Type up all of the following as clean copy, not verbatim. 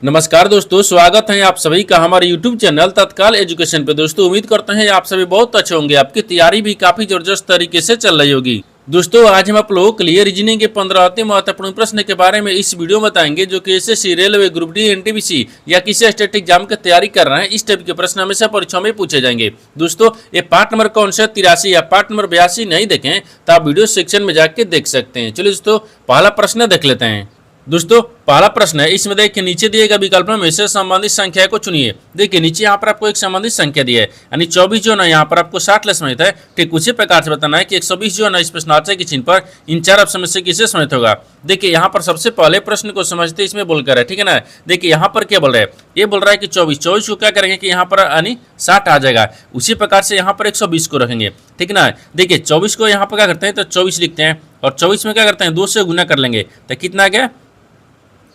नमस्कार दोस्तों, स्वागत है आप सभी का हमारे YouTube चैनल तत्काल एजुकेशन पे। दोस्तों उम्मीद करते हैं आप सभी बहुत अच्छे होंगे, आपकी तैयारी भी काफी जबरदस्त तरीके से चल रही होगी। दोस्तों आज हम आप लोगों के लिए रीजनिंग के 15 अति महत्वपूर्ण प्रश्न के बारे में इस वीडियो में बताएंगे, जो कि SSC, railway, group D, NTPC या किसी स्टेट एग्जाम की तैयारी कर रहे हैं। इस टाइप के प्रश्न हमेशा परीक्षाओं में पूछे जाएंगे। दोस्तों ये पार्ट नंबर कौन सा 83 या पार्ट नंबर 82 नहीं देखें तो आप वीडियो सेक्शन में जाके देख सकते हैं। चलिए दोस्तों पहला प्रश्न देख लेते हैं। दोस्तों पहला प्रश्न है, इसमें देखिए नीचे दिए गए विकल्प में से संबंधित संख्या को चुनिए। देखिए नीचे यहाँ पर आपको एक संबंधित संख्या दी है, यानी 24 जो ना यहाँ पर आपको 60 ले समित है। ठीक उसी प्रकार से बताना है कि 120 जो है ना इस प्रश्नार्थ के चिन्ह पर इन चार ऑप्शन में से किसे समित होगा। देखिए यहाँ पर सबसे पहले प्रश्न को समझते इसमें बोलकर है, ठीक है ना। देखिए यहाँ पर क्या बोल रहा है, ये बोल रहा है कि 24 को क्या करेंगे कि यहाँ पर यानी 60 आ जाएगा। उसी प्रकार से यहाँ पर 120 को रखेंगे, ठीक है ना। देखिए 24 को यहाँ पर क्या करते हैं तो 24 लिखते हैं और 24 में क्या करते हैं 2 से गुना कर लेंगे तो कितना आ गया,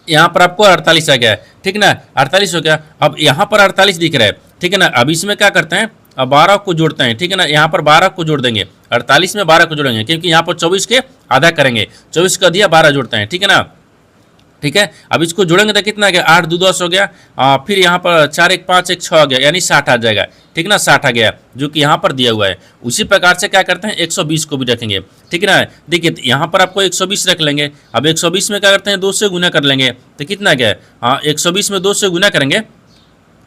यहाँ पर आपको 48 आ गया है, ठीक ना। 48 हो गया। अब यहाँ पर 48 दिख रहा है, ठीक है ना। अब इसमें क्या करते हैं, अब 12 को जोड़ते हैं, ठीक है ना। यहाँ पर 12 को जोड़ देंगे, 48 में 12 को जोड़ेंगे क्योंकि यहाँ पर 24 के आधा करेंगे, 24 का दिया 12 जोड़ते हैं, ठीक है ना। ठीक है, अब इसको जोड़ेंगे तो कितना आ गया, 8 2 10 हो गया। फिर यहाँ पर 4 1 5 1 6 आ गया, यानी 60 आ जाएगा, ठीक ना। 60 आ गया जो कि यहाँ पर दिया हुआ है। उसी प्रकार से क्या करते हैं 120 को भी रखेंगे, ठीक है ना। देखिए यहाँ पर आपको 120 रख लेंगे। अब 120 में क्या करते हैं 2 से गुना कर लेंगे तो कितना आ गया, 120 में 2 से गुना करेंगे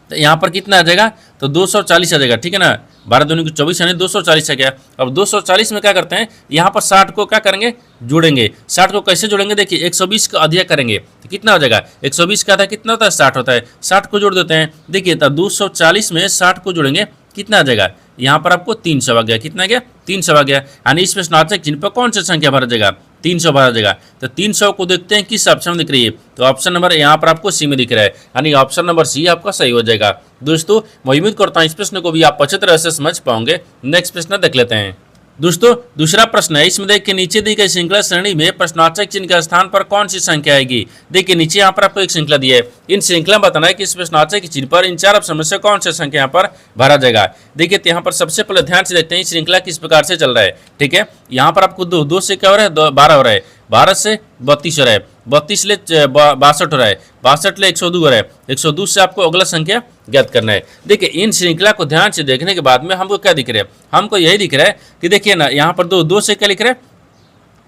तो यहाँ पर कितना आ जाएगा तो 240 आ जाएगा, ठीक है ना। 12 दूनी को 24 यानी 240 आ गया। अब 240 में क्या करते हैं यहाँ पर 60 को क्या करेंगे जोड़ेंगे। 60 को कैसे जोड़ेंगे, देखिए 120 का अधिक करेंगे तो कितना हो जाएगा, 120 का आधा कितना होता है 60 होता है। 60 को जोड़ देते हैं, देखिए तो 240 में 60 को जोड़ेंगे कितना आ जाएगा, यहाँ पर आपको 300 आ गया। कितना आ गया 300 आ गया। यानी इस प्रश्नार्थक चिन्ह पर कौन सी संख्या भरा जाएगा, 300 भरा जाएगा। तो 300 को देखते हैं किस ऑप्शन में दिख रही है, तो ऑप्शन नंबर यहाँ पर आपको सी में दिख रहा है, यानी ऑप्शन नंबर सी आपका सही हो जाएगा। दोस्तों मैं उम्मीद करता हूँ इस प्रश्न को भी आप अच्छी तरह से समझ पाओगे। नेक्स्ट प्रश्न देख लेते हैं। दोस्तों दूसरा प्रश्न है, इसमें देखिए नीचे दी गई श्रृंखला श्रेणी में प्रश्नार्थक चिन्ह के स्थान पर कौन सी संख्या आएगी। देखिए नीचे यहाँ पर आपको एक श्रृंखला दी है, इन श्रृंखला में बताना है कि इस प्रश्नार्थक चिन्ह पर इन चार ऑप्शन में से कौन सी संख्या यहाँ पर भरा जाएगा। देखिए तो यहाँ पर सबसे पहले ध्यान से देखते हैं श्रृंखला किस प्रकार से चल रहा है, ठीक है। यहाँ पर आपको 2 से क्या हो रहा है 12 हो रहा है, 12 से 32 हो रहा है, 32 ले 62 हो रहा है, 62 ले 102 हो रहा है, 102 से आपको अगला संख्या ज्ञात करना है। देखिए इन श्रृंखला को ध्यान से देखने के बाद में हमको क्या दिख रहा है, हमको यही दिख रहा है कि देखिए ना यहाँ पर 2 से क्या लिख रहा है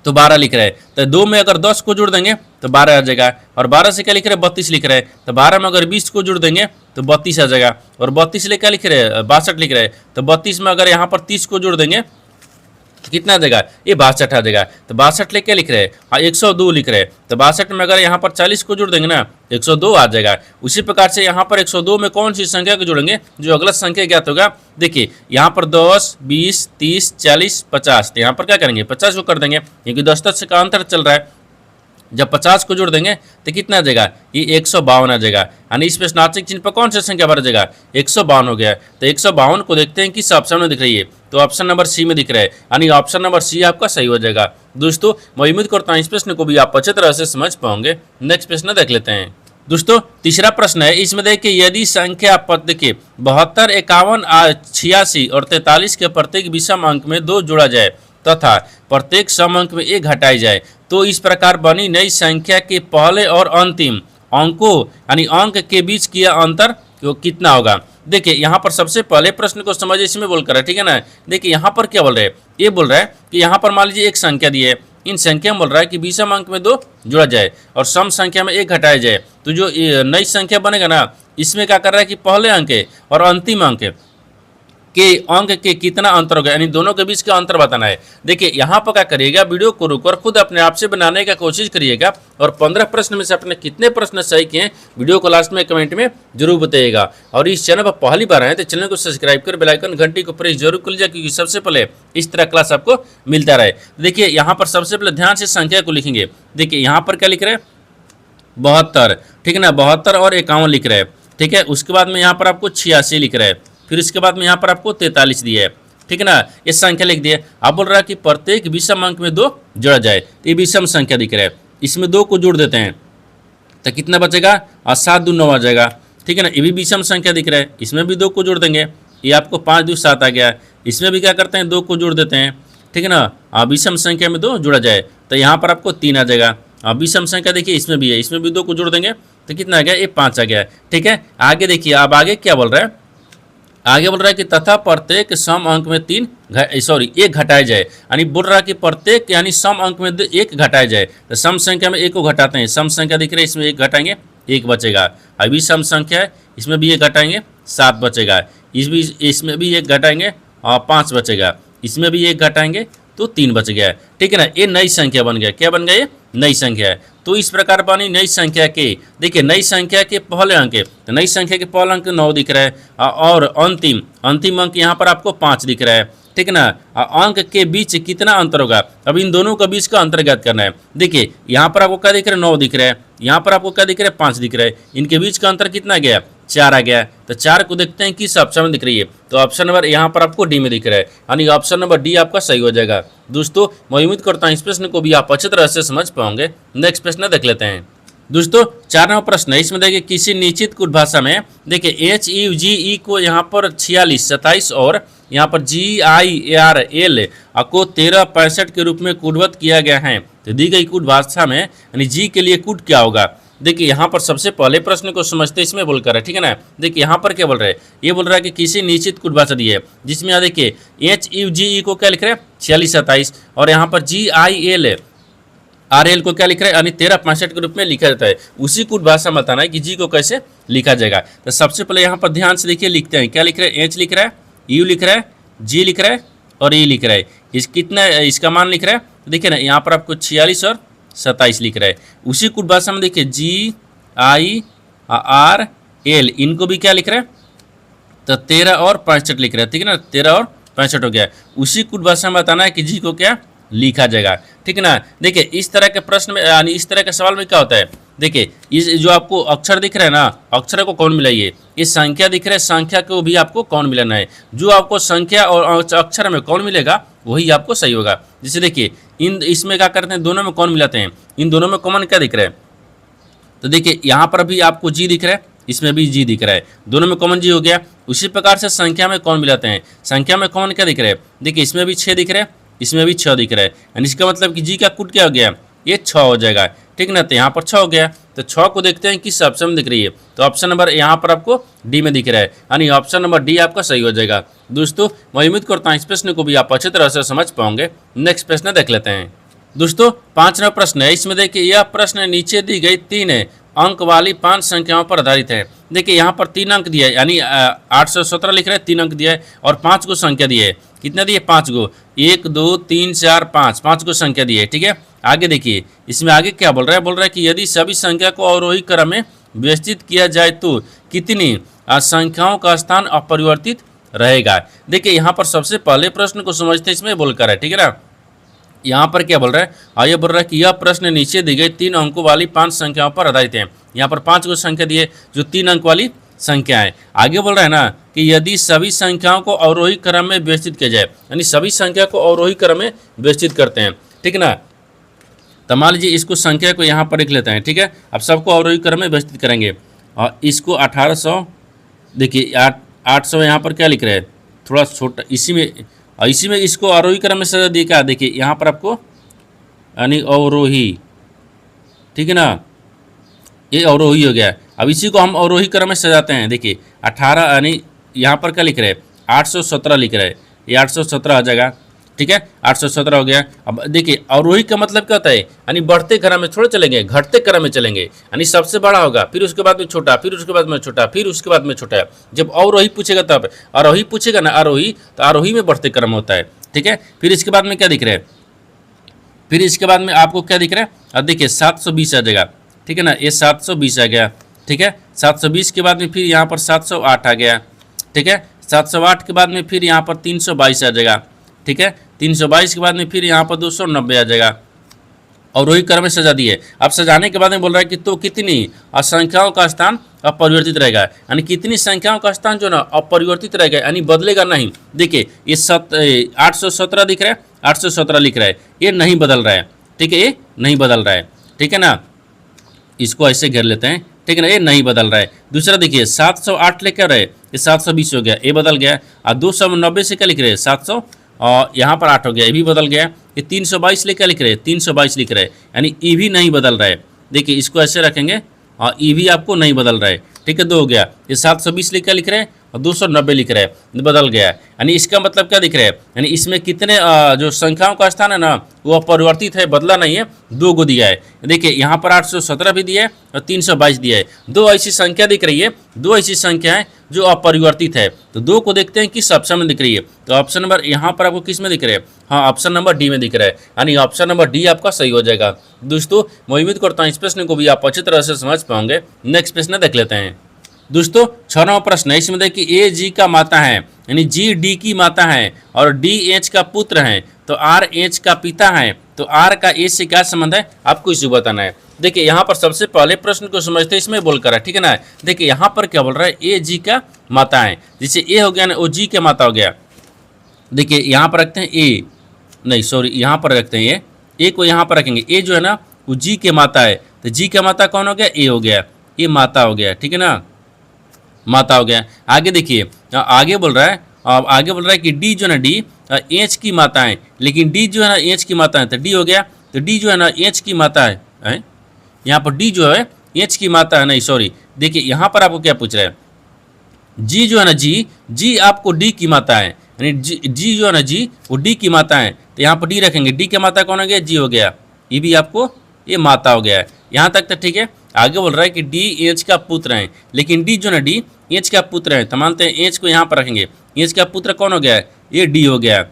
तो 12 लिख रहा है। तो 2 में अगर 10 को जोड़ देंगे तो 12 आ जाएगा। और 12 से क्या लिख रहा है 32 लिख रहा है। तो 12 में अगर 20 को जोड़ देंगे तो 32 आ जाएगा। और 32 ले क्या लिख रहे हैं 62 लिख रहा है। तो 32 में अगर यहाँ पर 30 को जोड़ देंगे तो कितना आ जाएगा, ये 62 आ जाएगा। तो 62 ले क्या लिख रहे हैं 102 लिख रहे हैं। तो 62 में अगर यहाँ पर 40 को जोड़ देंगे ना 102 आ जाएगा। उसी प्रकार से यहाँ पर 102 में कौन सी संख्या को जोड़ेंगे जो अगला संख्या ज्ञात होगा। देखिए यहाँ पर 10 20 30 40 50, तो यहाँ पर क्या करेंगे 50 को कर देंगे क्योंकि 10 का अंतर चल रहा है। जब 50 को जोड़ देंगे तो कितना आ जाएगा, ये 152 आ जाएगा। यानी इस प्रश्नार्थक चिन्ह पर कौन सी संख्या भरा जाएगा 152 हो गया। तो 152 को देखते हैं किस ऑप्शन में दिख रही है, तो ऑप्शन नंबर सी में दिख रहा है, यानी ऑप्शन नंबर सी आपका सही हो जाएगा। दोस्तों मैं उम्मीद करता हूँ इस प्रश्न को भी आप अच्छी तरह से समझ पाओगे। नेक्स्ट प्रश्न देख लेते हैं। दोस्तों तीसरा प्रश्न है, इसमें देखिए यदि संख्या देखिए 72 51 86 और 43 के प्रत्येक विषम अंक में 2 जोड़ा जाए तथा प्रत्येक सम अंक में 1 घटाई जाए तो इस प्रकार बनी नई संख्या के पहले और अंतिम अंकों यानी अंक के बीच किया अंतर कितना होगा। देखिए यहाँ पर सबसे पहले प्रश्न को समझिए, इसमें बोलकर है, ठीक है ना। देखिए यहाँ पर क्या बोल रहे हैं, ये बोल रहा है कि यहाँ पर मान लीजिए एक संख्या दी है, इन संख्या में बोल रहा है कि विषम अंक में 2 जोड़ा जाए और सम संख्या में 1 घटाया जाए। तो जो नई संख्या बनेगा ना इसमें क्या कर रहा है कि पहले अंक और अंतिम अंक के अंक के कितना अंतर होगा, यानी दोनों के बीच का अंतर बताना है। देखिए यहाँ पर क्या करिएगा, वीडियो को रुककर खुद अपने आप से बनाने का कोशिश करिएगा और 15 प्रश्न में से अपने कितने प्रश्न सही किए वीडियो को लास्ट में कमेंट में जरूर बताइएगा। और इस चैनल पर पहली बार आए तो चैनल को सब्सक्राइब कर बेल आइकन घंटी को प्रेस जरूर कर लीजिए क्योंकि सबसे पहले इस तरह क्लास आपको मिलता रहे। देखिए यहाँ पर सबसे पहले ध्यान से संख्या को लिखेंगे। देखिए यहाँ पर क्या लिख रहे हैं 72, ठीक है ना, 72 और 51 लिख रहे हैं, ठीक है। उसके बाद में यहाँ पर आपको 86 लिख रहे हैं, फिर इसके बाद में यहाँ पर आपको 43 दिया है, ठीक है ना। ये संख्या लिख दिए। अब बोल रहा है कि प्रत्येक विषम अंक में 2 जोड़ा जाए, तो ये विषम संख्या दिख रहा है, इसमें 2 को जोड़ देते हैं तो कितना बचेगा 7 2 9 आ जाएगा, ठीक है ना। ये भी विषम संख्या दिख रहा है, इसमें भी 2 को जोड़ देंगे, ये आपको 5 2 7 आ गया। इसमें भी क्या करते हैं 2 को जोड़ देते हैं, ठीक है ना। विषम संख्या में 2 जोड़ा जाए तो यहाँ पर आपको 3 आ जाएगा। विषम संख्या देखिए इसमें भी है, इसमें भी 2 को जोड़ देंगे तो कितना आ गया, ये 5 आ गया। ठीक है, आगे देखिए, अब आगे क्या बोल रहा है, आगे बोल रहा है कि तथा प्रत्येक सम अंक में एक घटाया जाए, यानी बोल रहा है कि प्रत्येक यानी सम अंक में एक घटाया जाए। तो सम संख्या में एक को घटाते हैं, सम संख्या दिख रही है, इसमें एक घटाएंगे, एक बचेगा। अभी सम संख्या है, इसमें भी एक घटाएंगे, 7 बचेगा। इसमें भी एक घटाएंगे और 5 बचेगा। इसमें भी एक घटाएंगे तो 3 बच गया। ठीक है ना, ये नई संख्या बन गया। क्या बन गया, ये नई संख्या है। तो इस प्रकार बनी नई संख्या के, देखिए नई संख्या के पहले अंक, तो नई संख्या के पहले अंक 9 दिख रहा है और अंतिम अंक यहाँ पर आपको 5 दिख रहा है। ठीक है ना, अंक के बीच कितना अंतर होगा, अब इन दोनों के बीच का अंतर ज्ञात करना है। देखिए यहाँ पर आपको क्या दिख रहा है, 9 दिख रहा है, यहाँ पर आपको क्या दिख रहा है, 5 दिख रहा है, इनके बीच का अंतर कितना गया, 4 आ गया। तो 4 को देखते हैं किस ऑप्शन में दिख रही है, तो ऑप्शन नंबर यहाँ पर आपको डी में दिख रहा है, यानी ऑप्शन नंबर डी आपका सही हो जाएगा। दोस्तों मैं उम्मीद करता हूँ इस प्रश्न को भी आप अच्छी तरह से समझ पाओगे। नेक्स्ट प्रश्न देख लेते हैं। दोस्तों 4 नंबर प्रश्न है, इसमें देखिए किसी निश्चित कुट भाषा में देखिए HUGE को यहाँ पर 46, 27 और यहाँ पर GIRL को 13, 65 के रूप में कूटबद्ध किया गया है। तो दी गई कूट भाषा में यानी जी के लिए कूट क्या होगा। देखिए यहाँ पर सबसे पहले प्रश्न को समझते इसमें बोलकर है। ठीक है ना, देखिए यहाँ पर क्या बोल रहे हैं, ये बोल रहा है कि किसी निश्चित कुट भाषा दी है, जिसमें यहाँ देखिए HUGE को क्या लिख रहे हैं, 46, 27 और यहाँ पर GIRL को क्या लिख रहा है, यानी 13, 65 के रूप में लिखा जाता है। उसी कुट भाषा में बताना है कि जी को कैसे लिखा जाएगा। तो सबसे पहले यहाँ पर ध्यान से देखिए, लिखते हैं, क्या लिख रहे हैं, H लिख रहा है, U लिख रहा है, G लिख रहा है और E लिख रहा है। कितना इसका मान लिख रहा है, तो देखिए ना यहाँ पर आपको 46 और 27 लिख रहा है। उसी कुट भाषा में देखिए GIRL इनको भी क्या लिख रहा है, तो 13 और 65 लिख रहा है। ठीक है ना, 13 और 65 हो गया। उसी कुट भाषा में बताना है कि जी को क्या लिखा जाएगा। ठीक है ना, देखिए इस तरह के प्रश्न में यानी इस तरह के सवाल में क्या होता है, देखिए इस जो आपको अक्षर दिख रहा है ना, अक्षर को कौन मिलाइए, ये संख्या दिख रहा है, संख्या को भी आपको कौन मिलाना है। जो आपको संख्या और अक्षर में कौन मिलेगा वही आपको सही होगा। जैसे देखिए इसमें क्या करते हैं, दोनों में कौन मिलाते हैं, इन दोनों में कॉमन क्या दिख रहा है, तो देखिए यहाँ पर भी आपको जी दिख रहा है, इसमें भी जी दिख रहा है, दोनों में कॉमन जी हो गया। उसी प्रकार से संख्या में कौन मिलाते हैं, संख्या में कॉमन क्या दिख रहा है, देखिए इसमें भी 6 दिख रहा है, इसमें भी 6 दिख रहा है, यानी इसका मतलब कि जी का कुट क्या हो गया, ये 6 हो जाएगा। ठीक ना, तो यहाँ पर 6 हो गया। तो 6 को देखते हैं किस ऑप्शन में दिख रही है, तो ऑप्शन नंबर यहाँ पर आपको डी में दिख रहा है, यानी ऑप्शन नंबर डी आपका सही हो जाएगा। दोस्तों मैं उम्मीद करता हूँ इस प्रश्न को भी आप अच्छी तरह से समझ पाओगे। नेक्स्ट प्रश्न देख लेते हैं। दोस्तों 5 नंबर प्रश्न है, इसमें देखिए यह प्रश्न नीचे दी गई 3 अंक वाली 5 संख्याओं पर आधारित है। देखिए यहाँ पर 3 अंक दिया है, यानी 817 लिख रहे हैं, 3 अंक दिया है और 5 को संख्या दी है। कितना दिए, 5 गो, 1 2 3 4 5 को संख्या दी है। ठीक है, आगे देखिए इसमें आगे क्या बोल रहा है कि यदि सभी संख्या को अवरोही क्रम में व्यवस्थित किया जाए तो कितनी संख्याओं का स्थान अपरिवर्तित रहेगा। देखिए यहाँ पर सबसे पहले प्रश्न को समझते इसमें बोलकर है। ठीक है ना, यहाँ पर क्या बोल रहा है, आइए बोल रहा है कि यह प्रश्न नीचे दी गई 3 अंकों वाली 5 संख्याओं पर आधारित है। यहाँ पर 5 को संख्या दी है जो 3 अंक वाली संख्या है। आगे बोल रहा है ना कि यदि सभी संख्याओं को अवरोही क्रम में व्यवस्थित किया जाए, यानी सभी संख्या को अवरोही क्रम में व्यवस्थित करते हैं। ठीक है ना, तो मान लीजिए इसको संख्या को यहाँ पर लिख लेते हैं। ठीक है, अब सबको अवरोही क्रम में व्यवस्थित करेंगे और इसको 1800, देखिए 800 यहाँ पर क्या लिख रहे हैं, थोड़ा छोटा, इसी में इसको अवरोही क्रम में सजा दिया क्या, देखिए यहाँ पर आपको यानी अवरोही। ठीक है ना, ये अवरोही हो गया। अब इसी को हम अवरोही क्रम में सजाते हैं। देखिए 18 यानी यहाँ पर क्या लिख रहे हैं, 817 लिख रहे हैं, ये 817 आ जाएगा। ठीक है, 817 हो गया। अब देखिए अवरोही का मतलब क्या होता है, यानी बढ़ते क्रम में थोड़े चलेंगे, घटते क्रम में चलेंगे, यानी सबसे बड़ा होगा, फिर उसके बाद में छोटा, फिर उसके बाद में छोटा, फिर उसके बाद में छोटा। जब अवरोही पूछेगा तब, आरोही पूछेगा ना आरोही, तो आरोही में बढ़ते क्रम होता है। ठीक है, फिर इसके बाद में क्या दिख रहा है, फिर इसके बाद में आपको क्या दिख रहा है, अब देखिए 720 आ जाएगा। ठीक है ना, ये 720 आ गया। ठीक है, 720 के बाद में फिर यहाँ पर 708 आ गया। ठीक है, 708 के बाद में फिर यहाँ पर 322 आ जाएगा। ठीक है, 322 के बाद में फिर यहाँ पर 290 आ जाएगा। और वही क्रम में सजा दी है। अब सजाने के बाद में बोल रहा है कि तो कितनी संख्याओं का स्थान अपरिवर्तित रहेगा, यानी कितनी संख्याओं का स्थान जो ना अपरिवर्तित रहेगा, यानी बदलेगा नहीं। देखिए ये 817 दिख रहा है, 817 लिख रहा है, ये नहीं बदल रहा है। ठीक है, ये नहीं बदल रहा है। ठीक है ना, इसको ऐसे घेर लेते हैं। ठीक है ना, ये नहीं बदल रहा है। दूसरा देखिए 708 लेकर रहे, ये 720 हो गया, ये बदल गया। और 290 से क्या लिख रहे हैं, 700 और यहाँ पर 8 हो गया, ये भी बदल गया। ये 322 लेकर लिख रहे हैं, 322 लिख रहे हैं, यानी ये भी नहीं बदल रहा है। देखिए इसको ऐसे रखेंगे और ई भी आपको नहीं बदल रहा है, ठीक है। 2 हो गया, ये 720 लिख रहे हैं और 290 लिख रहे हैं, बदल गया है। यानी इसका मतलब क्या दिख रहा है, यानी इसमें कितने जो संख्याओं का स्थान है ना वो अपरिवर्तित है, बदला नहीं है, 2 को दिया है। देखिए यहाँ पर 817 भी दिया है और 322 दिया है। 2 ऐसी संख्या दिख रही है, 2 ऐसी संख्या है जो अपरिवर्तित है। तो 2 को देखते हैं किस ऑप्शन में दिख रही है। तो ऑप्शन नंबर यहाँ पर आपको किस में दिख रहा है, हाँ ऑप्शन नंबर डी में दिख रहा है, यानी ऑप्शन नंबर डी आपका सही हो जाएगा। दोस्तों मैं उम्मीद करता हूँ इस प्रश्न को भी आप अच्छी तरह से समझ पाओगे। नेक्स्ट प्रश्न देख लेते हैं। दोस्तों 6वां प्रश्न है, इसमें देखिए ए जी का माता है, यानी जी डी की माता है और डी एच का पुत्र है, तो आर एच का पिता है, तो आर का एच से क्या संबंध है आपको इसे बताना है। देखिए यहाँ पर सबसे पहले प्रश्न को समझते इसमें बोलकर है, ठीक है ना। देखिए यहाँ पर क्या बोल रहा है, ए जी का माता है, जैसे ए हो गया ना वो जी का माता हो गया। देखिए यहाँ पर रखते हैं ए, नहीं सॉरी यहाँ पर रखते हैं ए को यहाँ पर रखेंगे, ए जो है ना वो जी के माता है, तो जी का माता कौन हो गया, ए हो गया, ए माता हो गया, ठीक है ना, माता हो गया। आगे देखिए आगे बोल रहा है, आगे बोल रहा है कि डी जो है ना डी एच की माता है, लेकिन डी जो है ना एच की माता है, तो डी हो गया, तो डी जो है ना एच की माता है, यहाँ पर डी जो है एच की माता है, नहीं सॉरी देखिए यहाँ पर आपको क्या पूछ रहा है, जी जो है ना जी आपको डी की माता है, यानी जी जो है ना जी वो डी की माता है, तो यहाँ पर डी रखेंगे, डी की माता कौन हो गया, जी हो गया, ये भी आपको ये माता हो गया है। यहाँ तक तो ठीक है। आगे बोल रहा है कि डी एच का पुत्र है, लेकिन डी जो ना डी एच का पुत्र है, तो मानते हैं एच को यहाँ पर रखेंगे, एच का पुत्र कौन हो गया है, ये डी हो गया,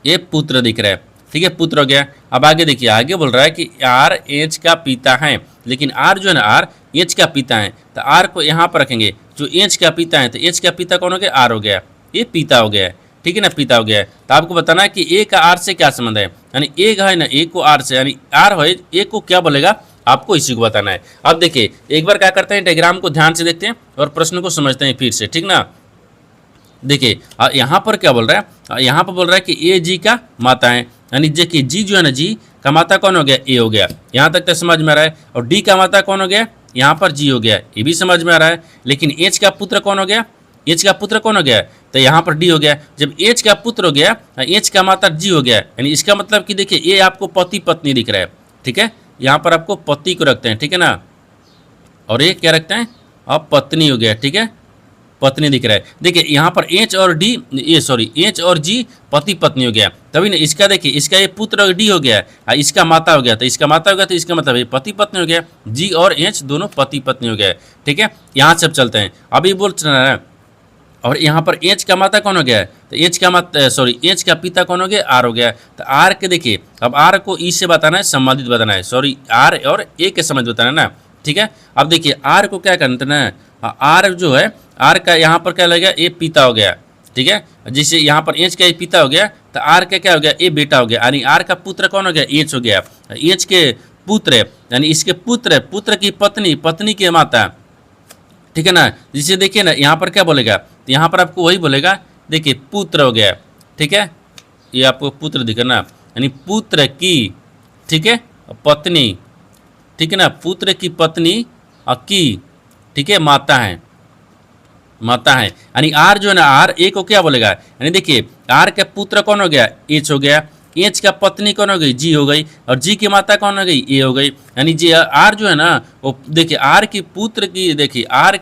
ये पुत्र दिख रहा है, ठीक है, पुत्र हो गया। अब आगे देखिए आगे बोल रहा है कि आर एच का पिता है, लेकिन आर जो है ना आर एच का पिता है, तो आर को यहाँ पर रखेंगे, जो एच का पिता है, तो एच का पिता कौन हो गया, आर हो गया, ये पिता हो गया है, ठीक है ना, पिता हो गया है। तो आपको बताना है कि ए का आर से क्या संबंध है, यानी ए है ना ए को आर से, यानी आर है ए को क्या बोलेगा आपको इसी को बताना है। अब देखिए एक बार क्या करते हैं, डायग्राम को ध्यान से देखते हैं और प्रश्न को समझते हैं फिर से, ठीक ना। देखिए यहाँ पर क्या बोल रहा है, यहाँ पर बोल रहा है कि ए जी का माता है, यानी देखिए जी जो है ना जी का माता कौन हो गया, ए हो गया, यहाँ तक तो समझ में आ रहा है। और डी का माता कौन हो गया, यहाँ पर जी हो गया, ये भी समझ में आ रहा है। लेकिन एच का पुत्र कौन हो गया, एच का पुत्र कौन हो गया, तो यहाँ पर डी हो गया। जब एच का पुत्र हो गया, एच का माता जी हो गया, यानी इसका मतलब कि देखिए ये आपको पति पत्नी दिख रहा है, ठीक है, यहाँ पर आपको पति को रखते हैं, ठीक है ना, और ये क्या रखते हैं, अब पत्नी हो गया, ठीक है, पत्नी दिख रहा है। देखिए यहाँ पर एच और डी, ये सॉरी एच और जी पति पत्नी हो गया, तभी ना इसका देखिए इसका ये पुत्र डी हो गया, इसका माता हो गया, तो इसका माता हो गया, तो इसका मतलब ये पति पत्नी हो गया, जी और एच दोनों पति पत्नी हो गया, ठीक है। यहाँ से अब चलते हैं, अभी बोल रहा है, और यहाँ पर एच का माता कौन हो गया है, तो एच का माता सॉरी एच का पिता कौन हो गया, आर हो गया। तो आर के देखिए अब आर को ई से बताना है, संबंधित बताना है, सॉरी आर और ए के संबंधित बताना है ना, ठीक है। अब देखिए आर को क्या करना है, आर जो है आर का यहाँ पर क्या लगेगा, ए पिता हो गया, ठीक है। जिससे यहाँ पर एच का ए पिता हो गया, तो आर का क्या हो गया, ए बेटा हो गया, यानी आर का पुत्र कौन हो गया, एच हो गया, एच के पुत्र यानी इसके पुत्र की पत्नी, पत्नी की माता, ठीक है ना। जिसे देखिए ना यहाँ पर क्या बोलेगा, तो यहाँ पर आपको वही बोलेगा, देखिए पुत्र हो गया, ठीक है, ये आपको पुत्र दिखा ना, यानी पुत्र की, ठीक है, पत्नी, ठीक है ना, पुत्र की पत्नी की, ठीक है, माता है, माता है। यानी आर जो है ना आर ए को क्या बोलेगा, यानी देखिए आर का पुत्र कौन हो गया, एच हो गया, एच का पत्नी कौन हो गई, जी हो गई, और जी की माता कौन हो गई, ए हो गई। यानी जी आर जो है ना वो देखिए आर की पुत्र की, देखिए आर,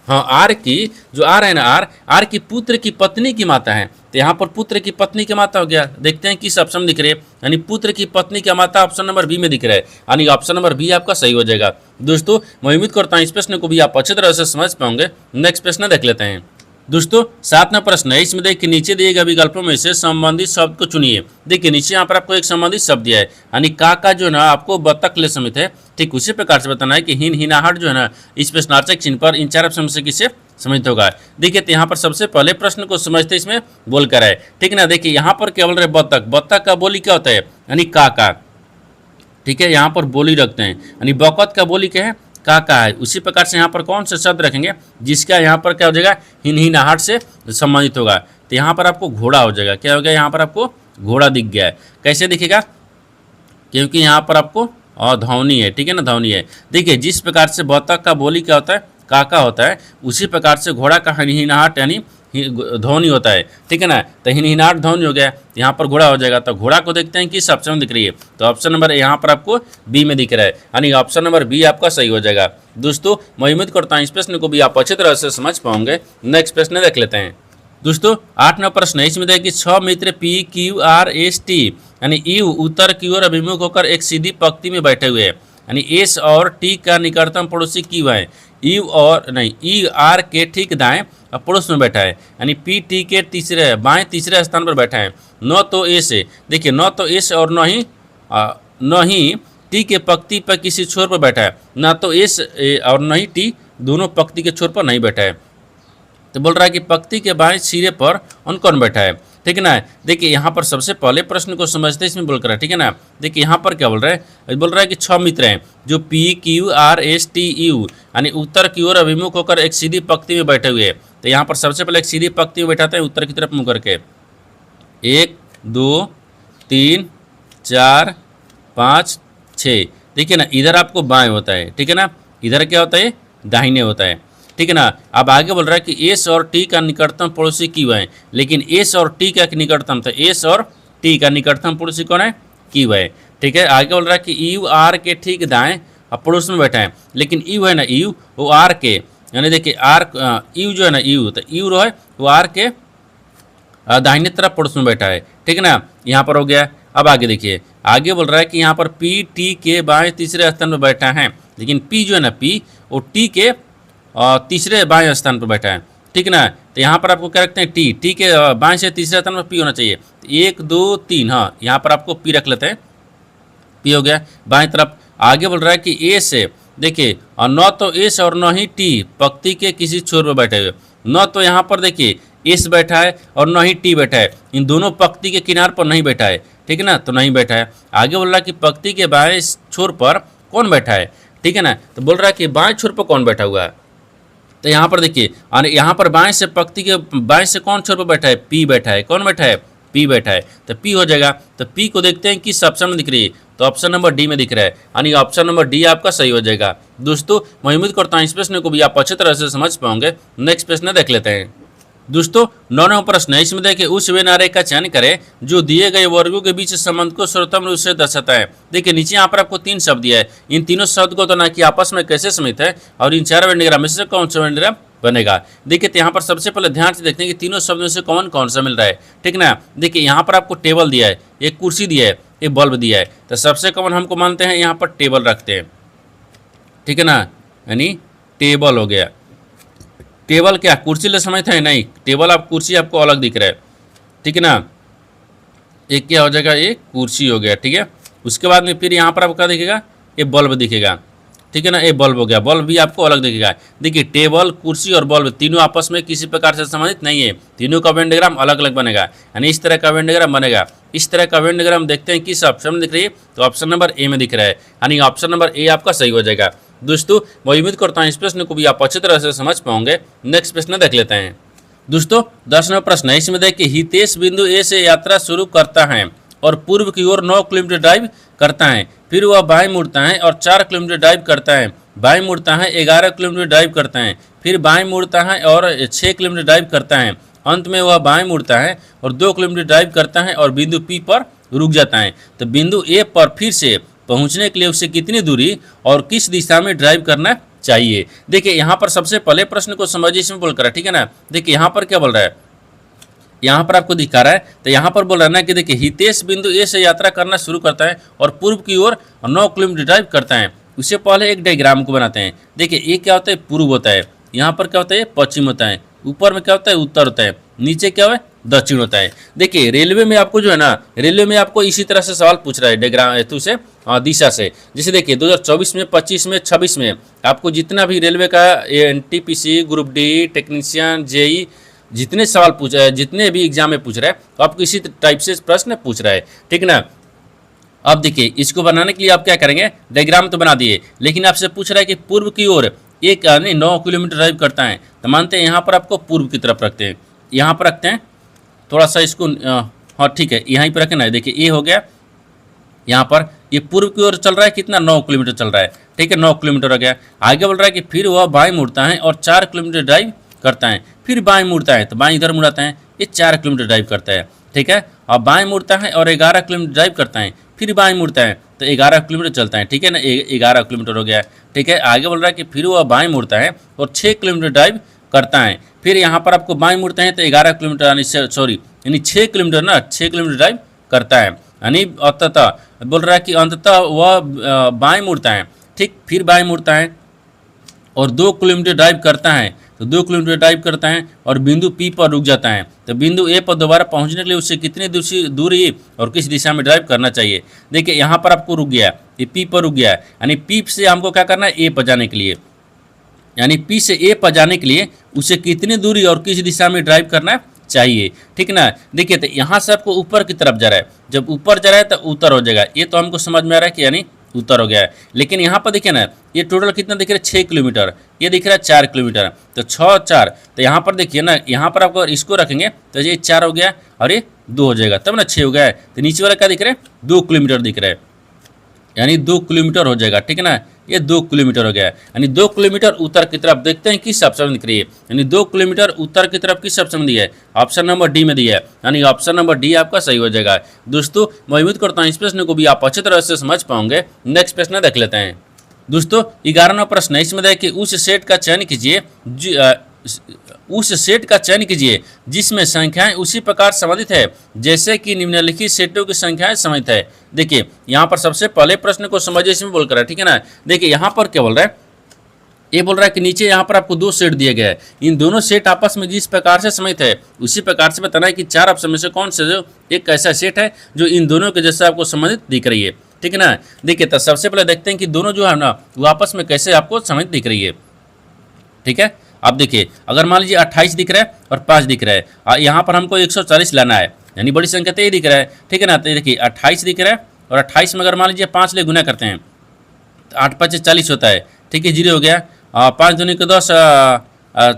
हाँ आर की जो आर है ना आर की पुत्र की पत्नी की माता है, तो यहाँ पर पुत्र की पत्नी की माता हो गया। देखते हैं किस ऑप्शन दिख रही है, यानी पुत्र की पत्नी की माता ऑप्शन नंबर बी में दिख रहा है, यानी ऑप्शन नंबर बी आपका सही हो जाएगा। दोस्तों मैं उम्मीद करता हूँ इस प्रश्न को भी आप अच्छी तरह से समझ पाओगे। नेक्स्ट प्रश्न देख लेते हैं। दोस्तों 7वां प्रश्न है, इसमें देखिए नीचे दिए गए विकल्पों में से संबंधित शब्द को चुनिए। देखिए नीचे यहाँ पर आपको एक संबंधित शब्द दिया है, यानी का जो ना आपको बतख ले समित है, ठीक उसी प्रकार से बताना है कि हिनाहट जो है ना इस प्रश्नार्थक चिन्ह पर इन 4 ऑप्शन से किसे समित होगा। देखिए तो यहाँ पर सबसे पहले प्रश्न को समझते इसमें बोल कर है, ठीक है ना। देखिए यहाँ पर क्या बोल रहे बतख, बतख का बोली क्या होता है, यानी का, ठीक है, यहाँ पर बोली रखते हैं, यानी बकत का बोली क्या है, का है। उसी प्रकार से यहाँ पर कौन से शब्द रखेंगे जिसका यहाँ पर क्या हो जाएगा, हिनाहट से संबंधित होगा, तो यहाँ पर आपको घोड़ा हो जाएगा, क्या हो गया, यहाँ पर आपको घोड़ा दिख गया है। कैसे दिखेगा, क्योंकि यहाँ पर आपको ध्वनि है, ठीक है ना, ध्वनि है। देखिए जिस प्रकार से बतख का बोली क्या होता है, का होता है, उसी प्रकार से घोड़ा का हिनाहट यानी ध्वनि होता है, ठीक है ना। तो हिनहिनाहट ध्वनि हो गया, यहाँ पर घोड़ा हो जाएगा। तो घोड़ा को देखते हैं किस ऑप्शन में दिख रही है, तो ऑप्शन नंबर यहाँ पर आपको बी में दिख रहा है, यानी ऑप्शन नंबर बी आपका सही हो जाएगा। दोस्तों मैं उम्मीद करता हूँ इस प्रश्न को भी आप अच्छी तरह से समझ पाओगे। नेक्स्ट प्रश्न देख लेते हैं। दोस्तों 8 नंबर प्रश्न है, इसमें देखिए 6 मित्र P Q R S T यानी यू उत्तर की ओर अभिमुख होकर एक सीधी पंक्ति में बैठे हुए हैं, यानी एस और टी का निकटतम पड़ोसी क्यू है, यू और नहीं ई आर के ठीक दाएं पड़ोस में बैठा है, यानी पी टी के बाएं तीसरे स्थान पर बैठा है। न तो एस है, देखिए न तो एस और न ही टी के पंक्ति पर किसी छोर पर बैठा है, ना तो एस और न ही टी दोनों पंक्ति के छोर पर नहीं बैठा है। तो बोल रहा है कि पंक्ति के बाएं सिरे पर कौन बैठा है, ठीक है ना। देखिए यहाँ पर सबसे पहले प्रश्न को समझते इसमें बोल कर, ठीक है ना। देखिए यहाँ पर क्या बोल रहा है, बोल रहा है कि 6 मित्र हैं जो P Q R S T you यानी उत्तर की ओर अभिमुख होकर एक सीधी पंक्ति में बैठे हुए हैं। तो यहाँ पर सबसे पहले एक सीधी पंक्ति में बैठाते हैं उत्तर की तरफ मुँह करके, 1 2 3 4 5 6, देखिए ना इधर आपको बाएं होता है, ठीक है ना, इधर क्या होता है दाहिने होता है, ठीक है ना। अब आगे बोल रहा है कि एस और टी का निकटतम पड़ोसी क्यू है, लेकिन एस और टी का निकटतम, तो एस और टी का निकटतम पड़ोसी कौन है, क्यू है, ठीक है। आगे बोल रहा है कि यू आर के ठीक दाएं पड़ोस में बैठा है, लेकिन यू है ना यू वो आर के, यानी देखिए आर यू जो है ना यू, तो यू है वो आर के दाहिने तरफ पड़ोस में बैठा है, ठीक है ना। यहाँ पर हो गया। अब आगे देखिए, आगे बोल रहा है कि यहाँ पर पी टी के बाएं तीसरे स्थान पर बैठा है, लेकिन पी जो है ना पी वो टी के तीसरे बाएं स्थान पर बैठा है, ठीक है ना। तो यहाँ पर आपको क्या रखते हैं, टी के बाएं से तीसरे स्थान पर पी होना चाहिए। 1 2 3, हाँ यहाँ पर आपको पी रख लेते हैं, पी हो गया बाएं तरफ। आगे बोल रहा है कि ए से, देखिए और न तो एस और न ही टी पंक्ति के किसी छोर पर बैठे हुए, न तो यहाँ पर देखिए एस बैठा है और न ही टी बैठा है, इन दोनों पंक्ति के किनार पर नहीं बैठा है, ठीक है ना, तो नहीं बैठा है। आगे बोल रहा है कि पंक्ति के बाएं छोर पर कौन बैठा है, ठीक है ना, तो बोल रहा है कि बाएं छोर पर कौन बैठा हुआ है। तो यहाँ पर देखिए, और यहाँ पर बाएं से पंक्ति के बाएं से कौन छोर पर बैठा है, पी बैठा है, कौन बैठा है, पी बैठा है, तो पी हो जाएगा। तो पी को देखते हैं किस ऑप्शन में दिख रही है, तो ऑप्शन नंबर डी में दिख रहा है, यानी ऑप्शन नंबर डी आपका सही हो जाएगा। दोस्तों मैं उम्मीद करता हूँ इस प्रश्न को भी आप अच्छी तरह से समझ पाओगे। नेक्स्ट प्रश्न देख लेते हैं। दोस्तों 9वां प्रश्न है, इसमें देखिए उस वे नारे का चयन करें जो दिए गए वर्गों के बीच संबंध को सर्वोत्तम रूप से दर्शाता है। देखिए नीचे यहाँ पर आपको 3 शब्द दिया है, इन तीनों शब्द को तो ना कि आपस में कैसे समित है और इन 4 वेंडिग्राम में से कौन सा वेंडिग्राम बनेगा। देखिए तो यहाँ पर सबसे पहले ध्यान से देखते हैं कि तीनों शब्दों से कौन कौन सा मिल रहा है, ठीक ना। देखिए यहाँ पर आपको टेबल दिया है, एक कुर्सी दिया है, एक बल्ब दिया है, तो सबसे कॉमन हमको मानते हैं यहाँ पर टेबल रखते हैं, ठीक है ना, यानी टेबल हो गया। टेबल क्या कुर्सी ले समझते हैं, नहीं, टेबल आप कुर्सी आपको अलग दिख रहा है, ठीक है ना। एक क्या हो जाएगा, एक कुर्सी हो गया, ठीक है। उसके बाद में फिर यहाँ पर आपको क्या दिखेगा, ये बल्ब दिखेगा, ठीक है ना, ये बल्ब हो गया, बल्ब भी आपको अलग दिखेगा। देखिए टेबल कुर्सी और बल्ब तीनों आपस में किसी प्रकार से संबंधित नहीं है, तीनों का वेन डायग्राम अलग अलग बनेगा, यानी इस तरह का वेन डायग्राम बनेगा। इस तरह का वेन डायग्राम देखते हैं किस ऑप्शन में दिख रही है, तो ऑप्शन नंबर ए में दिख रहा है, यानी ऑप्शन नंबर ए आपका सही हो जाएगा। दोस्तों मैं उम्मीद करता हूँ इस प्रश्न को भी आप अच्छी तरह से समझ पाओगे। नेक्स्ट प्रश्न देख लेते हैं। दोस्तों 10वां प्रश्न है, इसमें देखिए हितेश बिंदु ए से यात्रा शुरू करता है और पूर्व की ओर 9 किलोमीटर ड्राइव करता है, फिर वह बाएं मुड़ता है और 4 किलोमीटर ड्राइव करता है, बाएं मुड़ता है 11 किलोमीटर ड्राइव करता है, फिर बाएं मुड़ता है और 6 किलोमीटर ड्राइव करता है, अंत में वह बाएं मुड़ता है और 2 किलोमीटर ड्राइव करता है और बिंदु पी पर रुक जाता है। तो बिंदु ए पर फिर से पहुंचने के लिए उसे कितनी दूरी और किस दिशा में ड्राइव करना चाहिए। देखिए यहाँ पर सबसे पहले प्रश्न को समझिए, इसमें बोल कर है, ठीक है ना। देखिए यहाँ पर क्या बोल रहा है, यहाँ पर आपको दिखा रहा है, तो यहाँ पर बोल रहा है ना कि देखिए हितेश बिंदु ए से यात्रा करना शुरू करता है और पूर्व की ओर 9 किलोमीटर ड्राइव करता है। उससे पहले एक डायग्राम को बनाते हैं। देखिए ये क्या होता है, पूर्व होता है, यहाँ पर क्या होता है, पश्चिम होता है, ऊपर में क्या होता है, उत्तर होता है, नीचे क्या है, दक्षिण होता है। देखिए रेलवे में आपको जो है ना, रेलवे में आपको इसी तरह से सवाल पूछ रहा है डायग्राम हेतु से दिशा से। जैसे देखिए 2024 में, 25 में, 26 में आपको जितना भी रेलवे का NTPC, group D, technician, JE जितने सवाल पूछ रहा है, जितने भी एग्जाम में पूछ रहा है, तो आपको इसी टाइप से प्रश्न पूछ रहा है, ठीक ना। अब देखिए इसको बनाने के लिए आप क्या करेंगे, डायग्राम तो बना दिए, लेकिन आपसे पूछ रहा है कि पूर्व की ओर एक 9 किलोमीटर ड्राइव करता है, तो मानते हैं यहाँ पर आपको पूर्व की तरफ रखते हैं, यहाँ पर रखते हैं थोड़ा सा इसको, हाँ ठीक है, यहीं पर रखना है। देखिए ये हो गया, यहाँ पर ये पूर्व की ओर चल रहा है, कितना 9 किलोमीटर चल रहा है, ठीक है, 9 किलोमीटर हो गया। आगे बोल रहा है कि फिर वह बाएं मुड़ता है और 4 किलोमीटर ड्राइव करता है, फिर बाएं मुड़ता है तो बाएं इधर मुड़ाता है, ये 4 किलोमीटर ड्राइव करता है। ठीक है, और बाएं मुड़ता है और 11 किलोमीटर ड्राइव करता है, फिर बाएं मुड़ता है तो 11 किलोमीटर चलता है। ठीक है ना, 11 किलोमीटर हो गया। ठीक है, आगे बोल रहा है कि फिर वह बाएं मुड़ता है और 6 किलोमीटर ड्राइव करता है, फिर यहाँ पर आपको बाएं मुड़ते हैं तो 11 किलोमीटर यानी 6 किलोमीटर ना 6 किलोमीटर ड्राइव करता है। यानी अंततः बोल रहा है कि अंततः वह बाएं मुड़ता है, ठीक, फिर बाएं मुड़ता है और 2 किलोमीटर ड्राइव करता है, तो 2 किलोमीटर ड्राइव करता है और बिंदु पी पर रुक जाता है। तो बिंदु ए पर दोबारा पहुंचने के लिए उससे कितनी दूरी और किस दिशा में ड्राइव करना चाहिए। देखिए यहाँ पर आपको रुक गया, ये पी पर रुक गया है, यानी पी से हमको क्या करना है, ए पर जाने के लिए, यानी पी से ए पर जाने के लिए उसे कितनी दूरी और किस दिशा में ड्राइव करना चाहिए। ठीक ना, देखिए तो यहाँ से आपको ऊपर की तरफ जा रहा है, जब ऊपर जा रहा है तो उत्तर हो जाएगा, ये तो हमको समझ में आ रहा है कि यानी उत्तर हो गया है। लेकिन यहाँ पर देखिए ना, ये टोटल कितना दिख रहा है, 6 किलोमीटर, ये दिख रहा है 4 किलोमीटर, तो 6 4, तो यहाँ पर देखिए ना, यहाँ पर आपको इसको रखेंगे तो ये 4 हो गया और ये 2 हो जाएगा, तब ना 6 हो गया है। तो नीचे वाला क्या दिख रहा है, 2 किलोमीटर दिख रहा है, यानी 2 किलोमीटर हो जाएगा। ठीक है ना, ये 2 किलोमीटर हो गया है, यानी 2 किलोमीटर उत्तर की तरफ। देखते हैं किस ऑप्शन में दिख रही है, यानी 2 किलोमीटर उत्तर की तरफ किस ऑप्शन में दिया है, ऑप्शन नंबर डी में दिया है, यानी ऑप्शन नंबर डी आपका सही हो जाएगा। दोस्तों मैं उम्मीद करता हूँ इस प्रश्न को भी आप अच्छी तरह से समझ पाओगे। नेक्स्ट प्रश्न देख लेते हैं। दोस्तों 11वां प्रश्न है, इसमें देखिए उस सेट का चयन कीजिए जिसमें संख्याएं उसी प्रकार संबंधित है जैसे कि निम्नलिखित सेटों की संख्याएं संबंधित है। देखिए यहाँ पर सबसे पहले प्रश्न को समझिए, इसमें बोल कर है। ठीक है ना, देखिए यहाँ पर क्या बोल रहा है, ये बोल रहा है कि नीचे यहाँ पर आपको 2 सेट दिए गए हैं, इन दोनों सेट आपस में जिस प्रकार से संबंधित है उसी प्रकार से बताना है कि 4 ऑप्शन में से कौन से जो एक ऐसा सेट है जो इन दोनों के जैसे आपको संबंधित दिख रही है। ठीक है ना, देखिए तो सबसे पहले देखते हैं कि दोनों जो है ना वो आपस में कैसे आपको संबंधित दिख रही है। ठीक है, आप देखिए अगर मान लीजिए 28 दिख रहा है और 5 दिख रहा है, यहाँ पर हमको 140 लाना है, यानी बड़ी संख्या तो ये दिख रहा है। ठीक है ना, तो देखिए 28 दिख रहा है और 28 में अगर मान लीजिए 5 ले गुना करते हैं तो 8 5 40 होता है। ठीक है, 0 हो गया, 5 दूनी को 10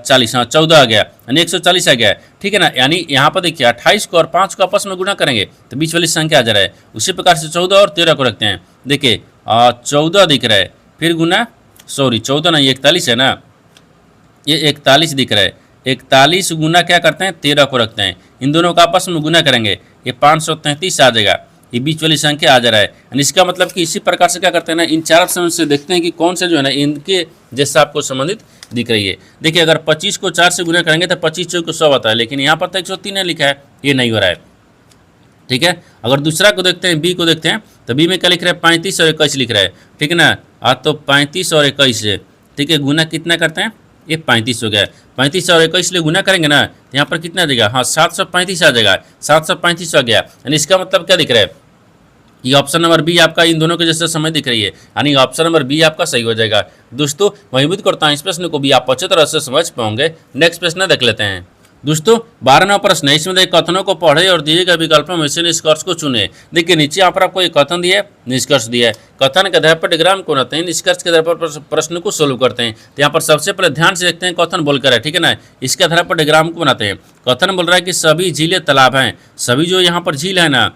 40, 14 आ गया, यानी 140 आ गया। ठीक है ना, यानी यहाँ पर देखिए 28 को और 5 को आपस में गुना करेंगे तो बीच वाली संख्या आ जा रहा है। उसी प्रकार से 14 और 13 को रखते हैं, देखिए 14 दिख रहा है, फिर गुना 14 नहीं 41 है ना, ये 41 दिख रहा है, 41 गुना क्या करते हैं 13 को रखते हैं, इन दोनों का आपस में गुना करेंगे ये 533 आ जाएगा, ये बीच वाली संख्या आ जा रहा है। यानी इसका मतलब कि इसी प्रकार से क्या करते हैं ना, इन 4 ऑप्शन से देखते हैं कि कौन से जो है ना इनके जैसा आपको संबंधित दिख रही है। देखिए अगर 25 को 4 से गुना करेंगे तो 25 चौक को 100 आता है, लेकिन यहाँ पर तो 103 है लिखा है, ये नहीं हो रहा है। ठीक है, अगर दूसरा को देखते हैं, बी को देखते हैं, तो बी में क्या लिख रहा है 35 और 21 लिख रहा है। ठीक है ना, आज तो 35 और 21 है। ठीक है, गुना कितना करते हैं, ये 35 हो गया, 35 और 21 लिए गुना करेंगे ना, यहाँ पर कितना देगा, हाँ 735 आ जाएगा, 735 आ गया। यानी इसका मतलब क्या दिख रहा है, ये ऑप्शन नंबर बी आपका इन दोनों के जैसे समय दिख रही है, यानी ऑप्शन नंबर बी आपका सही हो जाएगा। दोस्तों मैं उम्मीद करता हूँ इस प्रश्न को भी आप अच्छी तरह से समझ पाओगे। नेक्स्ट प्रश्न देख लेते हैं। दोस्तों 12वां प्रश्न है, इसमें कथनों को पढ़े और दिए गए विकल्पों में से निष्कर्ष को चुने। देखिए नीचे यहाँ पर आपको एक कथन दिया है, निष्कर्ष दिया है, कथन के आधार पर डिग्राम को बनाते हैं, निष्कर्ष के आधार पर प्रश्न को सोल्व करते हैं। तो यहाँ पर सबसे पहले ध्यान से देखते हैं कथन बोलकर है। ठीक है ना, इसके आधार पर डिग्राम को बनाते हैं। कथन बोल रहा है कि सभी झीलें तालाब हैं, सभी जो यहाँ पर झील है ना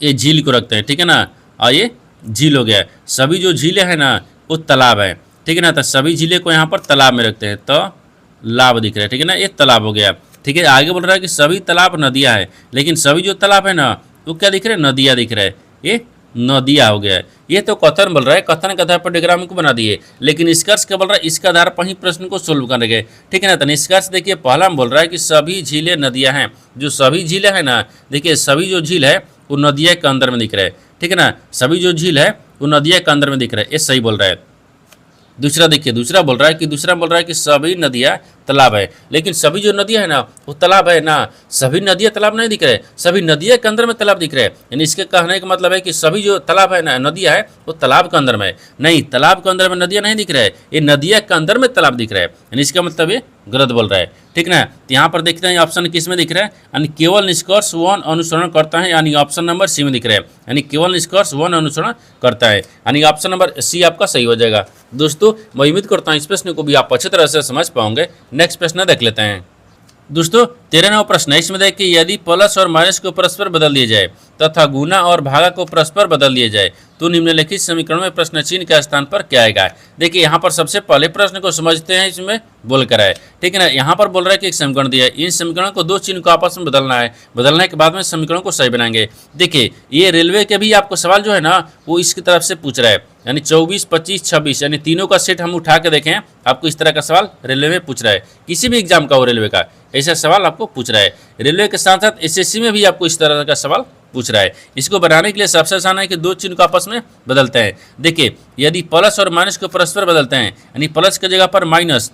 ये झील को रखते हैं। ठीक है ना, और ये झील हो गया, सभी जो झीलें हैं ना वो तालाब है। ठीक है ना, तो सभी झीलें को यहाँ पर तालाब में रखते हैं, तो लाभ दिख रहा है। ठीक है ना, ये तालाब हो गया। ठीक है, आगे बोल रहा है कि सभी तालाब नदियाँ हैं, लेकिन सभी जो तालाब है ना वो क्या दिख रहा है, नदियाँ दिख रहा है, ये नदियाँ हो गया है। ये तो कथन बोल रहा है, कथन के आधार पर डिग्राम को बना दिए, लेकिन निष्कर्ष क्या बोल रहा है, इसके आधार पर ही प्रश्न को सोल्व करेंगे। ठीक है ना, तो निष्कर्ष देखिए पहला में बोल रहा है कि सभी झीलें नदियाँ हैं, जो सभी झीलें हैं ना, देखिए सभी जो झील है वो नदिया के अंदर में दिख रहा है। ठीक है ना, सभी जो झील है वो नदिया के अंदर में दिख रहा है, ये सही बोल रहा है। दूसरा देखिए, दूसरा बोल रहा है कि सभी नदियाँ तालाब है, लेकिन सभी जो नदियाँ है ना वो तालाब है ना, सभी नदियाँ तालाब नहीं दिख रहे, सभी नदियाँ के अंदर में तालाब दिख रहे हैं। यानी इसके कहने का मतलब है कि सभी जो तालाब है ना, नदियाँ है वो तालाब के अंदर में है, नहीं तालाब के अंदर में नदियाँ नहीं दिख रहे हैं, ये नदियाँ के अंदर में तालाब दिख रहा है। यानी इसका मतलब ये गलत बोल रहा है। ठीक ना, तो यहाँ पर देखते हैं ऑप्शन किस में दिख रहा है, यानी केवल निष्कर्ष 1 अनुसरण करता है, यानी ऑप्शन नंबर सी में दिख रहा है, यानी केवल निष्कर्ष 1 अनुसरण करता है, यानी ऑप्शन नंबर सी आपका सही हो जाएगा। दोस्तों मैं उम्मीद करता हूँ इस प्रश्न को भी आप अच्छी तरह से समझ पाओगे। नेक्स्ट प्रश्न देख लेते हैं। दोस्तों 13वां प्रश्न है, इसमें देखिए यदि प्लस और माइनस को परस्पर बदल दिया जाए तथा गुना और भागा को परस्पर बदल दिया जाए तो निम्नलिखित समीकरण में प्रश्न चिन्ह के स्थान पर क्या आएगा। देखिए यहाँ पर सबसे पहले प्रश्न को समझते हैं, इसमें बोल कर है ठीक है ना। यहाँ पर बोल रहा है कि एक समीकरण दिया है, इन समीकरणों को दो चिन्ह को आपस में बदलना है, बदलने के बाद में समीकरणों को सही बनाएंगे। देखिए ये रेलवे के भी आपको सवाल जो है ना वो इसकी तरफ से पूछ रहा है, यानी 24, 25, 26 यानी तीनों का सेट हम उठा के देखें, आपको इस तरह का सवाल रेलवे में पूछ रहा है। किसी भी एग्जाम का हो रेलवे का ऐसा सवाल आपको पूछ रहा है। रेलवे के साथ साथ एसएससी में भी आपको इस तरह का सवाल पूछ रहा है। इसको बनाने के लिए सबसे आसान है कि दो चिन्ह को आपस में बदलते हैं। देखिए यदि प्लस और माइनस को परस्पर बदलते हैं, यानी प्लस की जगह पर माइनस,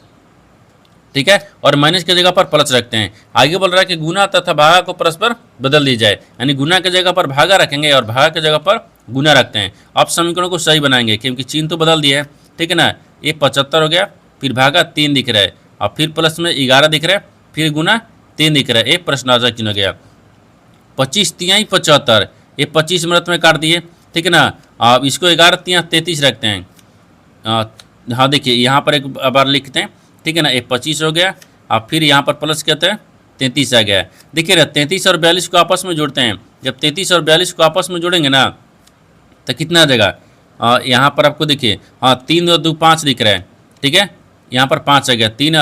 ठीक है, और माइनस की जगह पर प्लस रखते हैं। आगे बोल रहा है कि गुना तथा भागा को परस्पर बदल दी जाए, यानी गुना की जगह पर भागा रखेंगे और भागा की जगह पर गुना रखते हैं। अब समीकरणों को सही बनाएंगे क्योंकि चिन्ह तो बदल दिया है, ठीक है ना। ये 75 हो गया, फिर भागा 3 दिख रहा है, और फिर प्लस में 11 दिख रहा है, फिर गुना 3 दिख रहा है। एक प्रश्नार्थक चिन्ह हो गया। 25 तिहाई 75, ये 25 मिनट में काट दिए, ठीक है ना। अब इसको 11 तिहाई 33 रखते हैं। हाँ देखिए यहाँ पर एक बार लिखते हैं, ठीक है ना। ये 25 हो गया, अब फिर यहाँ पर प्लस कहते हैं 33 आ गया। देखिए ना 33 और 42 को आपस में जोड़ते हैं। जब 33 और 42 को आपस में जोड़ेंगे ना तो कितना आ जाएगा, यहाँ पर आपको देखिए, हाँ 3 और 2 5 दिख रहा है, ठीक है। यहाँ पर 5 आ गया, 3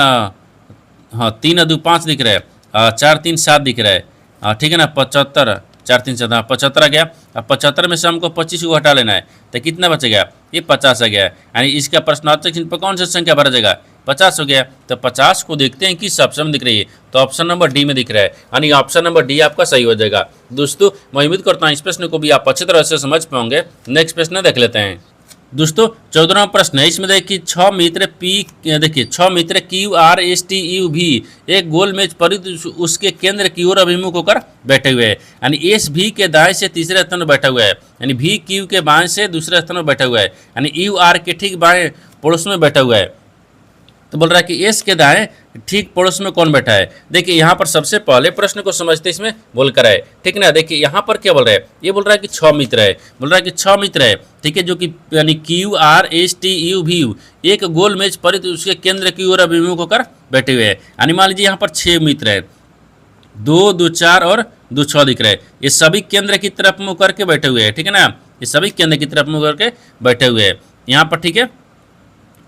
3 और 2 5 दिख रहा है, 4 3 7 दिख रहा है, ठीक है ना। 75 4 3 7, 75 आ गया। अब 75 में से हमको 25 को हटा लेना है तो कितना बचेगा, ये 50 आ गया। यानी इसका प्रश्नार्थक चिन्ह पर कौन सा संख्या भरा जाएगा, 50 हो गया। तो 50 को देखते हैं किस ऑप्शन में दिख रही है, तो ऑप्शन नंबर डी में दिख रहा है, यानी ऑप्शन नंबर डी आपका सही हो जाएगा। दोस्तों मैं उम्मीद करता हूँ इस प्रश्न को भी आप अच्छी तरह से समझ पाओगे। नेक्स्ट प्रश्न देख लेते हैं। दोस्तों 14वां प्रश्न है, इसमें देखिए 6 मित्र पी, देखिए 6 मित्र Q R S T U भी एक गोल मेज पर उसके केंद्र की ओर अभिमुख होकर बैठे हुए हैं, यानी एस भी के दाएं से तीसरे स्थान पर बैठा हुआ है, यानी भी क्यू के बाएं से दूसरे स्थान पर बैठा हुआ है, यानी यू आर के ठीक बाएं पड़ोस में बैठा हुआ है। तो बोल रहा है कि एस के दाएं ठीक पड़ोस में कौन बैठा है। देखिए यहाँ पर सबसे पहले प्रश्न को समझते इसमें बोल कर है, ठीक ना। देखिए यहाँ पर क्या बोल रहा है, ये बोल रहा है कि 6 मित्र है, बोल रहा है कि 6 मित्र है, ठीक है, जो कि यानी Q R S T U भी एक गोल मेज पर उसके केंद्र की ओर अभिमुख होकर बैठे हुए हैं। यानी मान लीजिए यहाँ पर 6 मित्र है, 2 2 4 और 2 6 दिख रहे हैं। ये सभी केंद्र की तरफ मुँह करके बैठे हुए हैं, ठीक है ना। ये सभी केंद्र की तरफ मुँह करके बैठे हुए हैं यहाँ पर, ठीक है,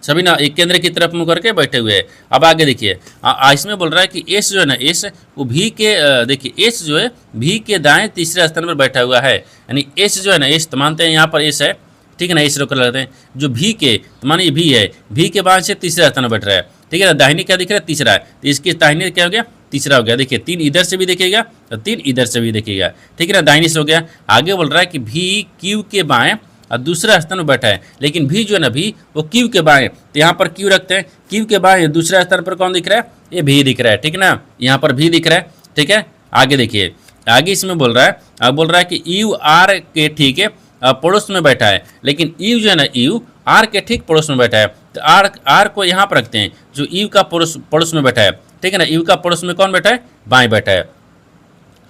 सभी ना एक केंद्र की तरफ मुँह करके बैठे हुए हैं। अब आगे देखिए इसमें बोल रहा है कि एस जो है ना, एस वो भी के देखिए एस जो है भी के दाएं तीसरे स्थान पर बैठा हुआ है, यानी एस जो है ना, एस तो मानते हैं यहाँ पर एस है, ठीक है ना, एस रोक लगाते हैं। जो भी के तो मानिए भी है, भी के बाएं से तीसरे स्थान पर बैठ रहा है, ठीक है ना। दाहिनी क्या दिख रहा है, तीसरा है, तो इसके दाहिनी क्या हो गया, तीसरा हो गया। देखिए 3 इधर से भी देखेगा तो 3 इधर से भी देखेगा, ठीक है ना, दाहिनी से हो गया। आगे बोल रहा है कि भी क्यू के बाएं और दूसरा स्थान में बैठा है, लेकिन भी जो है ना भी वो क्यू के बाएं, तो यहाँ पर क्यू रखते हैं, क्यू के बाएं दूसरा स्थान पर कौन दिख रहा है, ये भी दिख रहा है, ठीक है ना, यहाँ पर भी दिख रहा है, ठीक है। आगे देखिए आगे इसमें बोल रहा है, अब बोल रहा है कि यू आर के ठीक है पड़ोस में बैठा है, लेकिन यू जो है ना यू आर के ठीक पड़ोस में बैठा है, तो आर को यहाँ पर रखते हैं जो यू का पड़ोस में बैठा है, ठीक है ना। यू का पड़ोस में कौन बैठा है, बाएं बैठा है,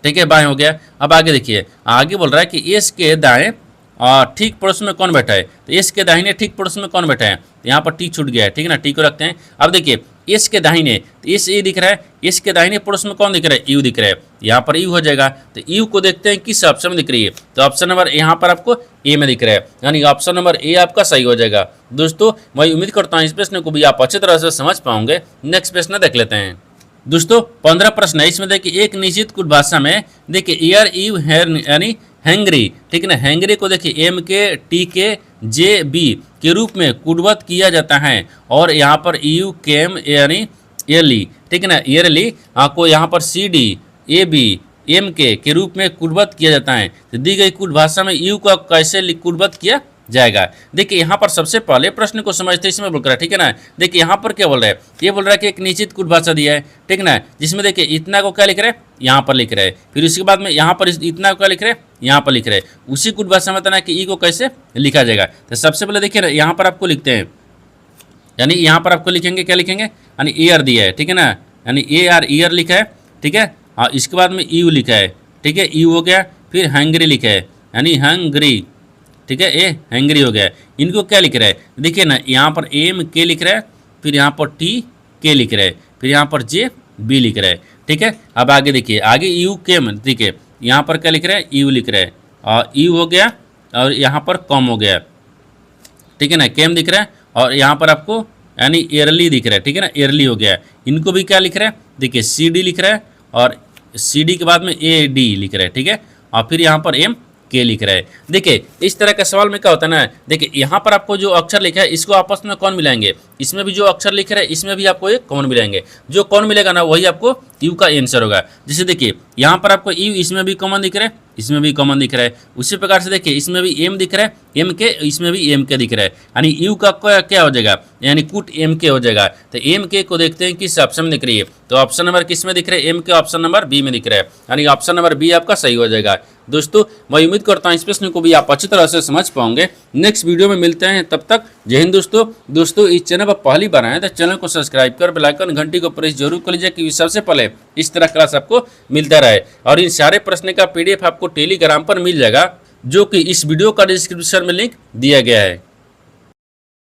ठीक है, बाएं हो गया। अब आगे देखिए आगे बोल रहा है कि एस के दाएं और ठीक पड़ोस में कौन बैठा है, तो एस के दाहिने ठीक पड़ोस में कौन बैठा है, तो यहाँ पर टी छूट गया है, ठीक है ना, टी को रखते हैं। अब देखिए एस के दाहिने, तो एस ए दिख रहा है, एस के दाहिने पड़ोस में कौन दिख रहा है, यू दिख रहा है, यहाँ पर यू हो जाएगा। तो यू को देखते हैं किस ऑप्शन में दिख रही है, तो ऑप्शन नंबर यहाँ पर आपको ए में दिख रहा है, यानी ऑप्शन नंबर ए आपका सही हो जाएगा। दोस्तों मैं उम्मीद करता हूँ इस प्रश्न को भी आप अच्छी तरह से समझ पाओगे। नेक्स्ट प्रश्न देख लेते हैं। दोस्तों 15 प्रश्न है, इसमें देखिए एक निश्चित कुछ भाषा में देखिए एयर यू हैर यानी हैंगरी, ठीक है ना, हैंगरी को देखिए एम के टी के जे बी के रूप में कुडवत किया जाता है, और यहाँ पर यू केम यानी ईयरली, ठीक है ना, ईयरली को यहाँ पर C D A B M के रूप में कुडवत किया जाता है। तो दी गई कुछ भाषा में यू का कैसे कुडवत किया जाएगा। देखिए यहाँ पर सबसे पहले प्रश्न को समझते इसमें बोल रहा है, ठीक है ना। देखिए यहाँ पर क्या बोल रहा है, ये बोल रहा है कि एक निश्चित कुछ भाषा दिया है, ठीक है ना, जिसमें देखिए इतना को क्या लिख रहे हैं, यहाँ पर लिख रहे हैं, फिर उसके बाद में यहाँ पर इतना को क्या लिख रहे हैं, यहाँ पर लिख रहे हैं। उसी कुछ भाषा में बताना कि ई को कैसे लिखा जाएगा। तो सबसे पहले देखिए ना यहाँ पर आपको लिखते हैं, यानी यहाँ पर आपको लिखेंगे क्या लिखेंगे, यानी एयर दिया है, ठीक है ना, यानी ए आर ईयर लिखा है, ठीक है। हाँ इसके बाद में यू लिखा है, ठीक है, यू हो गया, फिर हैंगरी लिखा है, यानी हंगरी, ठीक है, ए हैंगरी हो गया। इनको क्या लिख रहा है, देखिए ना यहाँ पर एम के लिख रहा है, फिर यहाँ पर टी के लिख रहा है, फिर यहाँ पर जे बी लिख रहा है, ठीक है। अब आगे देखिए आगे यू केम, ठीक है, यहाँ पर क्या लिख रहा है, यू लिख रहा है, और यू हो गया, और यहाँ पर कॉम हो गया, ठीक है ना, केम दिख रहा है, और यहाँ पर आपको यानी एयरली दिख रहा है, ठीक है ना, एयरली हो गया है। इनको भी क्या लिख रहा है, देखिए सी डी लिख रहा है और सी डी के बाद में ए डी लिख रहा है, ठीक है, और फिर यहाँ पर एम के लिख रहा है। देखिए इस तरह का सवाल में क्या होता है ना, देखिए यहाँ पर आपको जो अक्षर लिखा है इसको आपस में कौन मिलाएंगे, इसमें भी जो अक्षर लिख रहा है इसमें भी आपको एक कॉमन मिलाएंगे, जो कौन मिलेगा ना वही आपको यू का आंसर होगा। जैसे देखिए यहाँ पर आपको यू इसमें भी कॉमन दिख रहा है, इसमें भी कॉमन दिख रहा है, उसी प्रकार से देखिए इसमें भी एम दिख रहा है, एम के इसमें भी एम के दिख रहा है, यानी यू का क्या हो जाएगा, यानी कुट एम के हो जाएगा। तो एम के को देखते हैं किस ऑप्शन में दिख रही है, तो ऑप्शन नंबर किस में दिख रहा है, एम के ऑप्शन नंबर बी में दिख रहा है, यानी ऑप्शन नंबर बी आपका सही हो जाएगा। दोस्तों मैं उम्मीद करता हूँ इस प्रश्न को भी आप अच्छी तरह से समझ पाओगे। नेक्स्ट वीडियो में मिलते हैं, तब तक जय हिंद दोस्तों इस चैनल पर पहली बार आए तो चैनल को सब्सक्राइब कर बेल आइकन घंटी को प्रेस जरूर कर लीजिए कि सबसे पहले इस तरह क्लास आपको मिलता रहे। और इन सारे प्रश्न का PDF आपको टेलीग्राम पर मिल जाएगा, जो कि इस वीडियो का डिस्क्रिप्शन में लिंक दिया गया है।